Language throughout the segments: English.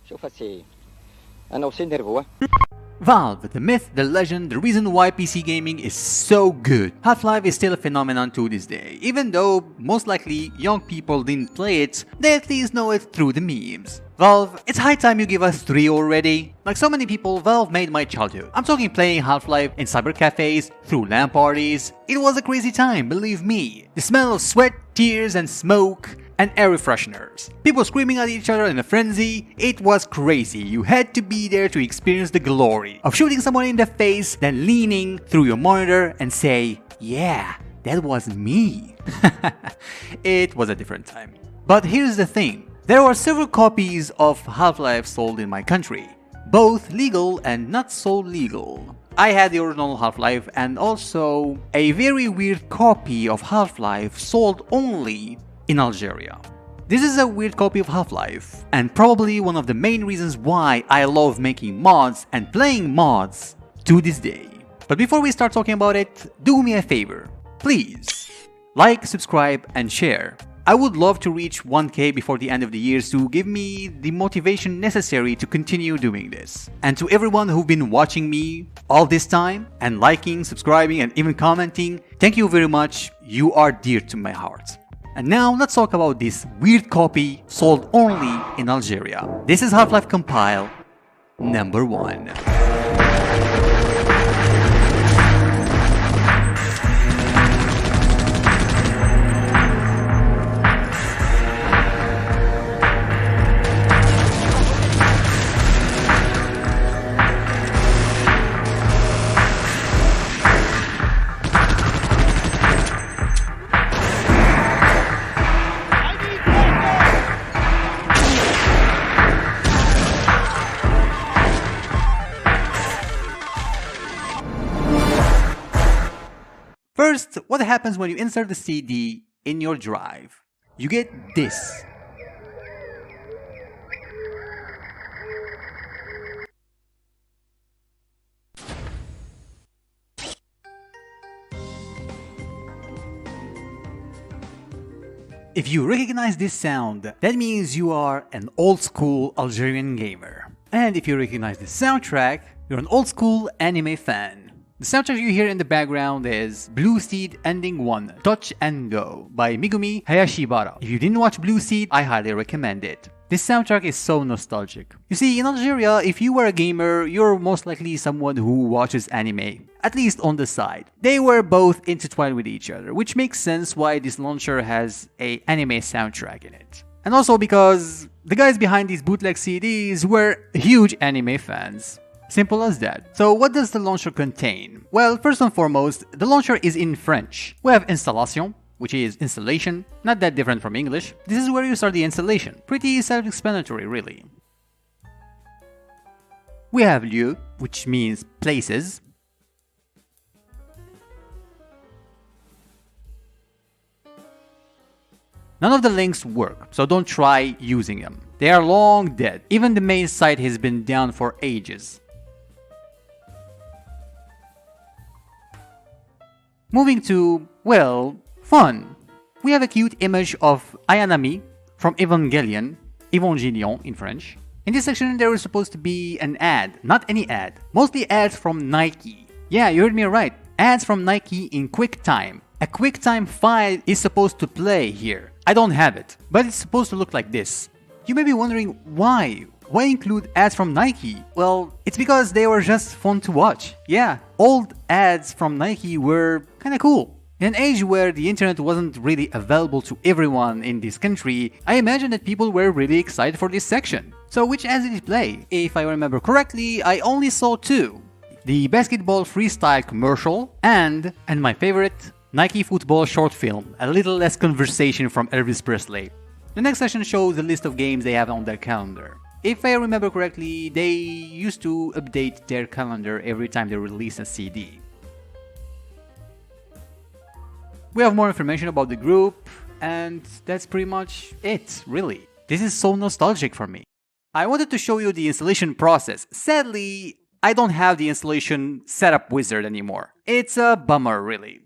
شوف هسي أنا وصلت نرفوه. Valve, the myth, the legend, the reason why PC gaming is so good. Half-Life is still a phenomenon to this day. Even though, most likely, young people didn't play it, they at least know it through the memes. Valve, it's high time you give us 3 already. Like so many people, Valve made my childhood. I'm talking playing Half-Life in cyber cafes, through LAN parties. It was a crazy time, believe me. The smell of sweat, tears and smoke, and air fresheners. People screaming at each other in a frenzy. It was crazy. You had to be there to experience the glory of shooting someone in the face, then leaning through your monitor and say, yeah, that was me. It was a different time. But here's the thing. There were several copies of Half-Life sold in my country, both legal and not so legal. I had the original Half-Life and also a very weird copy of Half-Life sold only in Algeria. This is a weird copy of Half-Life, and probably one of the main reasons why I love making mods and playing mods to this day. But before we start talking about it, do me a favor. Please, like, subscribe, and share. I would love to reach 1K before the end of the year to give me the motivation necessary to continue doing this. And to everyone who've been watching me all this time, and liking, subscribing, and even commenting, thank you very much. You are dear to my heart. And now let's talk about this weird copy sold only in Algeria. This is Half-Life Compile number 1. First, what happens when you insert the CD in your drive? You get this. If you recognize this sound, that means you are an old school Algerian gamer. And if you recognize the soundtrack, you're an old school anime fan. The soundtrack you hear in the background is Blue Seed Ending 1 Touch and Go by Megumi Hayashibara. If you didn't watch Blue Seed, I highly recommend it. This soundtrack is so nostalgic. You see, in Algeria, if you were a gamer, you're most likely someone who watches anime, at least on the side. They were both intertwined with each other, which makes sense why this launcher has an anime soundtrack in it. And also because the guys behind these bootleg CDs were huge anime fans. Simple as that. So what does the launcher contain? Well, first and foremost, the launcher is in French. We have installation, which is installation, not that different from English. This is where you start the installation. Pretty self-explanatory, really. We have lieu, which means places. None of the links work, so don't try using them. They are long dead. Even the main site has been down for ages. Moving to, well, fun. We have a cute image of Ayanami from Evangelion in French. In this section there is supposed to be an ad, not any ad, mostly ads from Nike. Yeah, you heard me right, ads from Nike in QuickTime. A QuickTime file is supposed to play here. I don't have it, but it's supposed to look like this. You may be wondering why? Why include ads from Nike? Well, it's because they were just fun to watch. Yeah, old ads from Nike were kinda cool. In an age where the internet wasn't really available to everyone in this country, I imagine that people were really excited for this section. So which ads did it play? If I remember correctly, I only saw 2. The basketball freestyle commercial and my favorite, Nike football short film, a little less conversation from Elvis Presley. The next section shows a list of games they have on their calendar. If I remember correctly, they used to update their calendar every time they release a CD. We have more information about the group, and that's pretty much it, really. This is so nostalgic for me. I wanted to show you the installation process. Sadly, I don't have the installation setup wizard anymore. It's a bummer, really.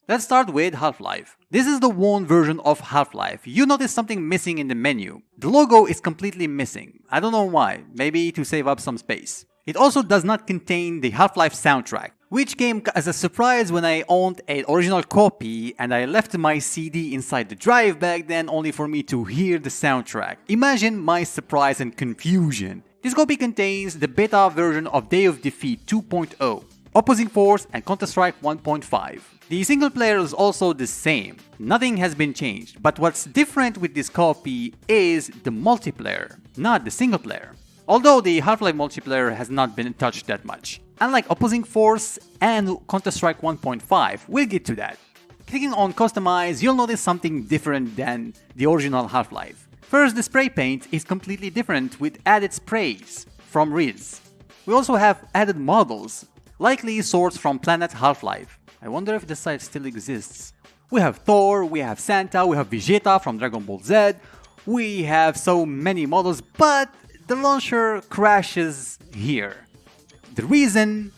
Let's start with Half-Life. This is the one version of Half-Life. You notice something missing in the menu. The logo is completely missing. I don't know why, maybe to save up some space. It also does not contain the Half-Life soundtrack, which came as a surprise when I owned an original copy and I left my CD inside the drive back then only for me to hear the soundtrack. Imagine my surprise and confusion. This copy contains the beta version of Day of Defeat 2.0, Opposing Force and Counter-Strike 1.5. The single player is also the same, nothing has been changed, but what's different with this copy is the multiplayer, not the single player. Although the Half-Life multiplayer has not been touched that much. Unlike Opposing Force and Counter-Strike 1.5, we'll get to that. Clicking on Customize, you'll notice something different than the original Half-Life. First, the spray paint is completely different with added sprays from Riz. We also have added models, likely sourced from Planet Half-Life. I wonder if the site still exists. We have Thor, we have Santa, we have Vegeta from Dragon Ball Z, we have so many models, but the launcher crashes here. The reason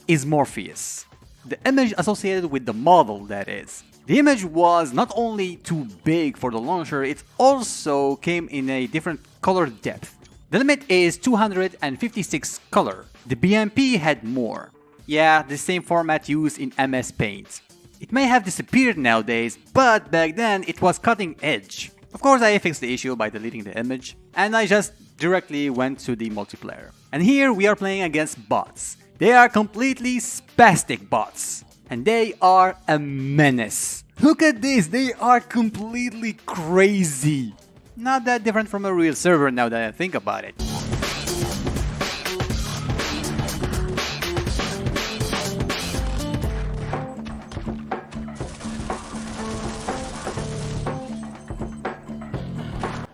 is Morpheus. The image associated with the model, that is. The image was not only too big for the launcher, it also came in a different color depth. The limit is 256 color. The BMP had more. Yeah, the same format used in MS Paint. It may have disappeared nowadays, but back then it was cutting edge. Of course, I fixed the issue by deleting the image, and I just directly went to the multiplayer. And here we are playing against bots. They are completely spastic bots, and they are a menace. Look at this, they are completely crazy. Not that different from a real server now that I think about it.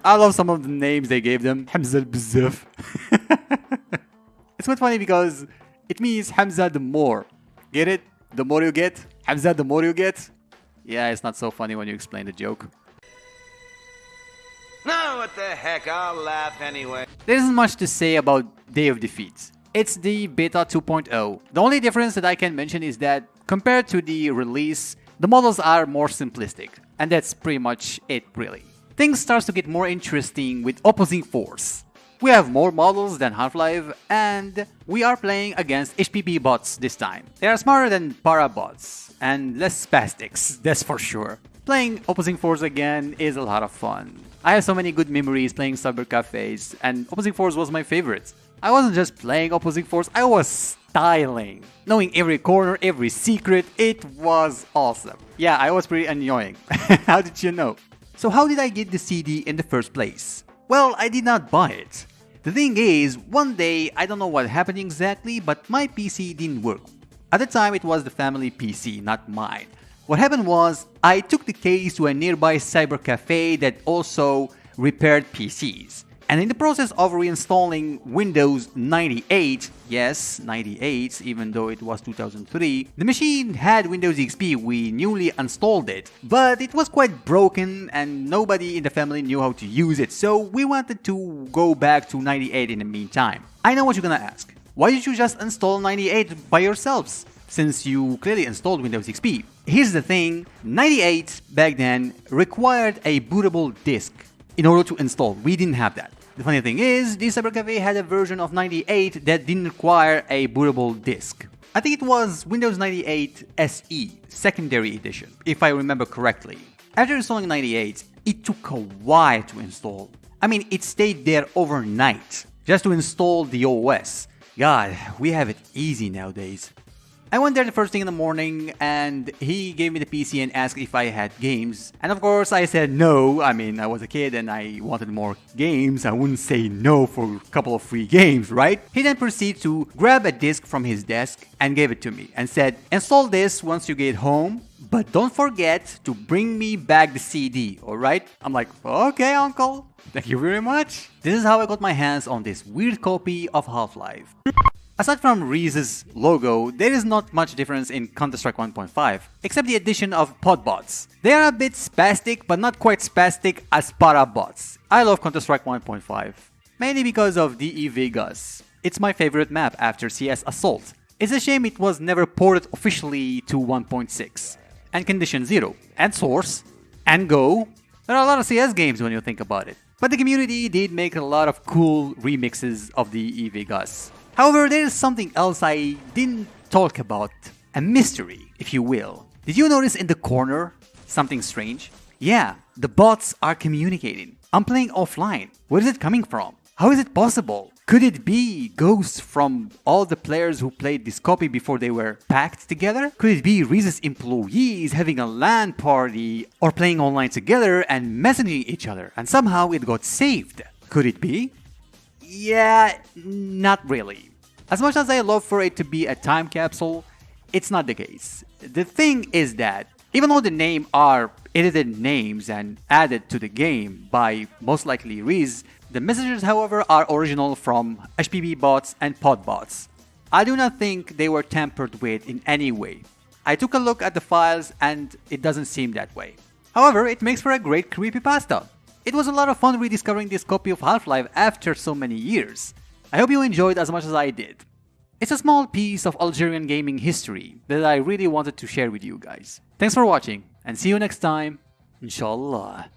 I love some of the names they gave them. Hamza Bzaf. It's quite funny because it means Hamza the more. Get it? The more you get? Hamza the more you get? Yeah, it's not so funny when you explain the joke. No, what the heck, I'll laugh anyway. There isn't much to say about Day of Defeat. It's the beta 2.0. The only difference that I can mention is that compared to the release, the models are more simplistic. And that's pretty much it, really. Things starts to get more interesting with Opposing Force. We have more models than Half-Life, and we are playing against HPP bots this time. They are smarter than para bots, and less spastics, that's for sure. Playing Opposing Force again is a lot of fun. I have so many good memories playing cyber cafes, and Opposing Force was my favorite. I wasn't just playing Opposing Force, I was styling. Knowing every corner, every secret, it was awesome. Yeah, I was pretty annoying. How did you know? So how did I get the CD in the first place? Well, I did not buy it. The thing is, one day, I don't know what happened exactly, but my PC didn't work. At the time, it was the family PC, not mine. What happened was, I took the case to a nearby cyber cafe that also repaired PCs. And in the process of reinstalling Windows 98, yes, 98, even though it was 2003, the machine had Windows XP, we newly installed it, but it was quite broken and nobody in the family knew how to use it, so we wanted to go back to 98 in the meantime. I know what you're gonna ask. Why did you just install 98 by yourselves, since you clearly installed Windows XP? Here's the thing, 98 back then required a bootable disk in order to install. We didn't have that. The funny thing is, this cybercafe had a version of 98 that didn't require a bootable disk. I think it was Windows 98 SE, secondary edition, if I remember correctly. After installing 98, it took a while to install. I mean, it stayed there overnight, just to install the OS. God, we have it easy nowadays. I went there the first thing in the morning and he gave me the PC and asked if I had games. And of course I said no. I mean, I was a kid and I wanted more games. I wouldn't say no for a couple of free games, right? He then proceeded to grab a disc from his desk and gave it to me and said, install this once you get home, but don't forget to bring me back the CD, alright? I'm like, okay, uncle. Thank you very much. This is how I got my hands on this weird copy of Half-Life. Aside from Reese's logo, there is not much difference in Counter-Strike 1.5, except the addition of pod bots. They are a bit spastic, but not quite spastic as para bots. I love Counter-Strike 1.5, mainly because of DE Vegas. It's my favorite map after CS Assault. It's a shame it was never ported officially to 1.6. and Condition Zero, and Source, and Go. There are a lot of CS games when you think about it. But the community did make a lot of cool remixes of the EVGUS. However, there is something else I didn't talk about. A mystery, if you will. Did you notice in the corner something strange? Yeah, the bots are communicating. I'm playing offline. Where is it coming from? How is it possible? Could it be ghosts from all the players who played this copy before they were packed together? Could it be Reese's employees having a LAN party or playing online together and messaging each other and somehow it got saved? Could it be? Yeah, not really. As much as I love for it to be a time capsule, it's not the case. The thing is that even though the name are edited names and added to the game by most likely Reese, the messages, however, are original from HPB bots and pod bots. I do not think they were tampered with in any way. I took a look at the files and it doesn't seem that way. However, it makes for a great creepypasta. It was a lot of fun rediscovering this copy of Half-Life after so many years. I hope you enjoyed as much as I did. It's a small piece of Algerian gaming history that I really wanted to share with you guys. Thanks for watching and see you next time, inshallah.